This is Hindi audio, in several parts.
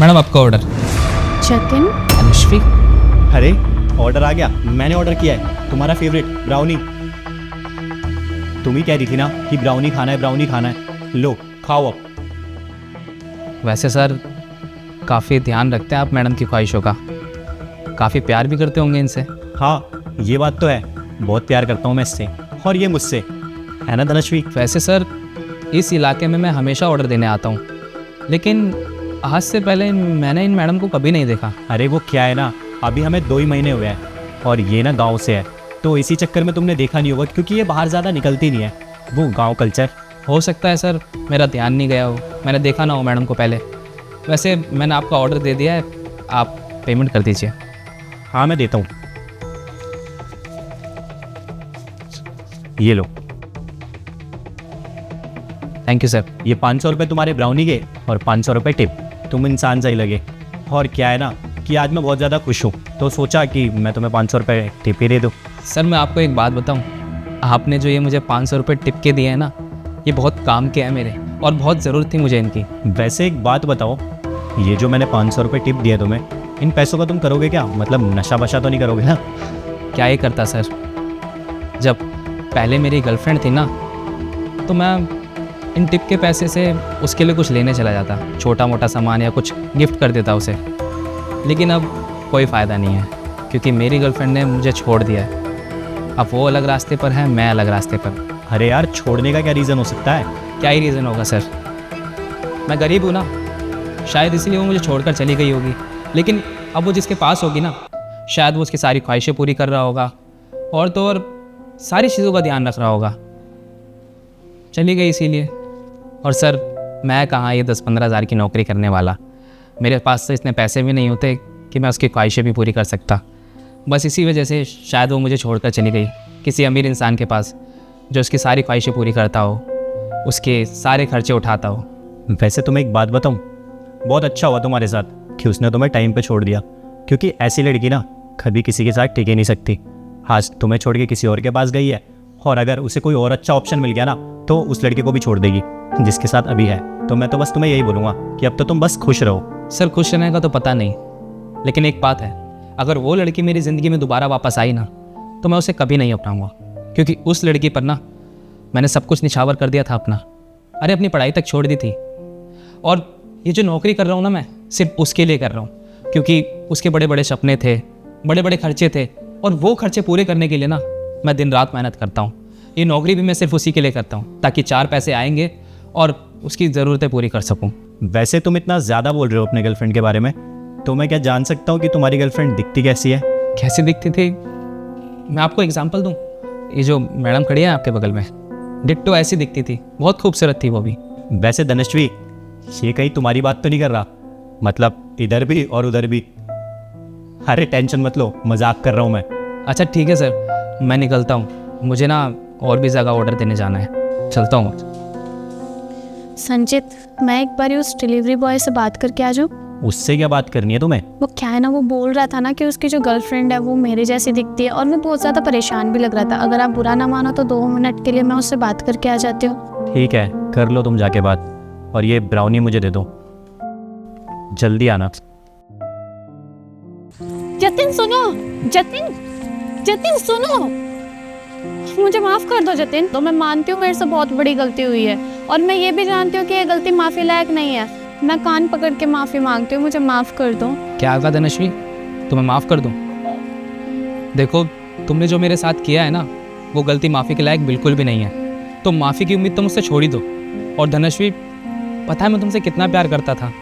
मैडम आपका ऑर्डर। जतिन, अनुश्री, अरे ऑर्डर आ गया। मैंने ऑर्डर किया है तुम्हारा फेवरेट ब्राउनी। तुम ही कह रही थी ना कि ब्राउनी खाना है, ब्राउनी खाना है। लो खाओ अब। वैसे सर काफ़ी ध्यान रखते हैं आप मैडम की ख्वाहिशों का, काफ़ी प्यार भी करते होंगे इनसे। हाँ ये बात तो है, बहुत प्यार करता हूँ मैं इससे और ये मुझसे, है ना तनश्वी? वैसे सर इस इलाके में मैं हमेशा ऑर्डर देने आता हूँ, लेकिन आज से पहले मैंने इन मैडम को कभी नहीं देखा। अरे वो क्या है ना, अभी हमें 2 ही महीने हुए हैं और ये ना गांव से है, तो इसी चक्कर में तुमने देखा नहीं होगा क्योंकि ये बाहर ज़्यादा निकलती नहीं है, वो गांव कल्चर। हो सकता है सर मेरा ध्यान नहीं गया हो, मैंने देखा ना हो मैडम को पहले। वैसे मैंने आपका ऑर्डर दे दिया है, आप पेमेंट कर दीजिए। हाँ मैं देता हूँ, ये लो। Thank you sir. ये 500 रुपये तुम्हारे ब्राउनी के और 500 रुपये टिप। तुम इंसान सही लगे। और क्या है ना कि आज मैं बहुत ज़्यादा खुश हूँ, तो सोचा कि मैं तुम्हें 500 रुपये टिप ही दे दूँ। सर मैं आपको एक बात बताऊं, आपने जो ये मुझे 500 रुपये टिप के दिए हैं ना, ये बहुत काम के हैं मेरे और बहुत ज़रूरत थी मुझे इनकी। वैसे एक बात बताओ, ये जो मैंने 500 रुपये टिप दिया तुम्हें, इन पैसों का तुम करोगे क्या? मतलब नशा वशा तो नहीं करोगे ना? क्या ही करता सर, जब पहले मेरी गर्लफ्रेंड थी ना, तो मैं इन टिप के पैसे से उसके लिए कुछ लेने चला जाता, छोटा मोटा सामान या कुछ गिफ्ट कर देता उसे। लेकिन अब कोई फ़ायदा नहीं है क्योंकि मेरी गर्लफ्रेंड ने मुझे छोड़ दिया है। अब वो अलग रास्ते पर है, मैं अलग रास्ते पर। अरे यार छोड़ने का क्या रीज़न हो सकता है? क्या ही रीज़न होगा सर, मैं गरीब हूँ ना, शायद इसीलिए वो मुझे छोड़कर चली गई होगी। लेकिन अब वो जिसके पास होगी ना, शायद वो उसकी सारी ख्वाहिशें पूरी कर रहा होगा और तो और सारी चीज़ों का ध्यान रख रहा होगा। चली गई इसीलिए। और सर मैं कहाँ ये 10-15 हज़ार की नौकरी करने वाला, मेरे पास तो इतने पैसे भी नहीं होते कि मैं उसकी ख्वाहिशें भी पूरी कर सकता। बस इसी वजह से शायद वो मुझे छोड़कर चली गई किसी अमीर इंसान के पास, जो उसकी सारी ख्वाहिशें पूरी करता हो, उसके सारे खर्चे उठाता हो। वैसे तुम्हें एक बात बताऊं, बहुत अच्छा हुआ तुम्हारे साथ कि उसने तुम्हें टाइम पे छोड़ दिया, क्योंकि ऐसी लड़की ना कभी किसी के साथ टिक ही नहीं सकती। आज तुम्हें छोड़ के किसी और के पास गई है, और अगर उसे कोई और अच्छा ऑप्शन मिल गया ना तो उस लड़के को भी छोड़ देगी जिसके साथ अभी है। तो मैं तो बस तुम्हें यही बोलूँगा कि अब तो तुम बस खुश रहो। सर खुश रहने का तो पता नहीं, लेकिन एक बात है, अगर वो लड़की मेरी ज़िंदगी में दोबारा वापस आई ना, तो मैं उसे कभी नहीं अपनाऊंगा, क्योंकि उस लड़की पर ना मैंने सब कुछ निछावर कर दिया था अपना। अरे अपनी पढ़ाई तक छोड़ दी थी, और ये जो नौकरी कर रहा हूँ ना मैं, सिर्फ उसके लिए कर रहा हूँ, क्योंकि उसके बड़े बड़े सपने थे, बड़े बड़े खर्चे थे, और वो खर्चे पूरे करने के लिए ना मैं दिन रात मेहनत करता हूँ। ये नौकरी भी मैं सिर्फ उसी के लिए करता हूँ, ताकि 4 पैसे आएंगे और उसकी ज़रूरतें पूरी कर सकूँ। वैसे तुम इतना ज़्यादा बोल रहे हो अपने गर्लफ्रेंड के बारे में, तो मैं क्या जान सकता हूँ कि तुम्हारी गर्लफ्रेंड दिखती कैसी है? कैसी दिखती थी? मैं आपको एग्जांपल दूँ, ये जो मैडम खड़ी है आपके बगल में, डिट्टो ऐसी दिखती थी, बहुत खूबसूरत थी वो भी। वैसे धनश्वी, ये कहीं तुम्हारी बात तो नहीं कर रहा? मतलब इधर भी और उधर भी। अरे टेंशन मत लो, मजाक कर रहा हूँ मैं। अच्छा ठीक है सर, मैं निकलता हूँ, मुझे ना और भी जगह ऑर्डर देने जाना है, चलता हूँ। संचित, मैं एक बार उस डिलीवरी बॉय से बात करके आ जाऊँ। उससे क्या बात करनी है तुम्हें? वो क्या है ना, वो बोल रहा था ना कि उसकी जो गर्लफ्रेंड है वो मेरे जैसी दिखती है, और मैं बहुत ज़्यादा परेशान भी लग रहा था। अगर आप बुरा ना मानो तो 2 मिनट के लिए मैं उससे बात करके आ जाती हूँ। ठीक है, कर लो तुम जाके बात, और ये ब्राउनी मुझे दे दो, जल्दी आना। जतिन सुनो, जतिन सुनो, मुझे माफ़ कर दो जतिन। तो मैं मानती हूँ मेरे से बहुत बड़ी गलती हुई है, और मैं ये भी जानती हूँ कि ये गलती माफ़ी लायक नहीं है। मैं कान पकड़ के माफ़ी मांगती हूँ, मुझे माफ़ कर दो। क्या आगा धनश्वी, तुम्हें माफ़ कर दूँ? देखो तुमने जो मेरे साथ किया है ना, वो गलती माफ़ी के लायक बिल्कुल भी नहीं है, तो माफ़ी की उम्मीद तो मुझसे छोड़ ही दो। और धनश्वी, पता है मैं तुमसे कितना प्यार करता था।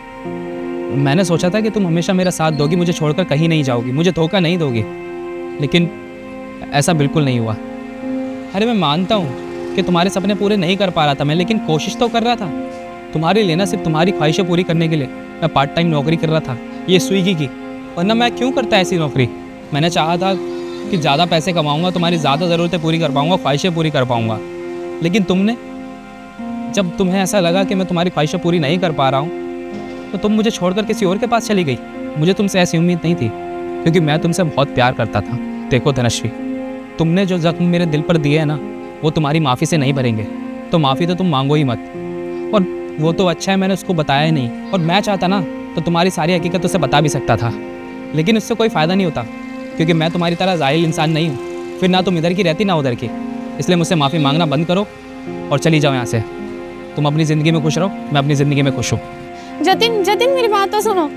मैंने सोचा था कि तुम हमेशा मेरा साथ दोगी, मुझे छोड़कर कहीं नहीं जाओगी, मुझे धोखा नहीं दोगी, लेकिन ऐसा बिल्कुल नहीं हुआ। अरे मैं मानता हूँ कि तुम्हारे सपने पूरे नहीं कर पा रहा था मैं, लेकिन कोशिश तो कर रहा था तुम्हारे लिए ना, सिर्फ तुम्हारी ख्वाहिशें पूरी करने के लिए। मैं पार्ट टाइम नौकरी कर रहा था, ये स्विगी की, वरना मैं क्यों करता ऐसी नौकरी। मैंने चाहा था कि ज़्यादा पैसे कमाऊँगा, तुम्हारी ज़्यादा ज़रूरतें पूरी कर पाऊँगा, ख्वाहिशें पूरी कर पाऊँगा, लेकिन तुमने, जब तुम्हें ऐसा लगा कि मैं तुम्हारी ख्वाहिशें पूरी नहीं कर पा रहा हूँ, तो तुम मुझे छोड़कर किसी और के पास चली गई। मुझे तुमसे ऐसी उम्मीद नहीं थी, क्योंकि मैं तुमसे बहुत प्यार करता था। देखो धनश्वी, तुमने जो जख्म मेरे दिल पर दिए हैं ना, वो तुम्हारी माफ़ी से नहीं भरेंगे, तो माफ़ी तो तुम मांगो ही मत। और वो तो अच्छा है मैंने उसको बताया ही नहीं, और मैं चाहता ना तो तुम्हारी सारी हकीकत उसे बता भी सकता था, लेकिन उससे कोई फ़ायदा नहीं होता, क्योंकि मैं तुम्हारी तरह जाहिल इंसान नहीं हूँ। फिर ना तुम इधर की रहती ना उधर की। इसलिए मुझसे माफ़ी मांगना बंद करो और चली जाओ यहाँ से। तुम अपनी ज़िंदगी में खुश रहो, मैं अपनी ज़िंदगी में खुश हूँ। जतिन, जतिन मेरी बात तो सुनो।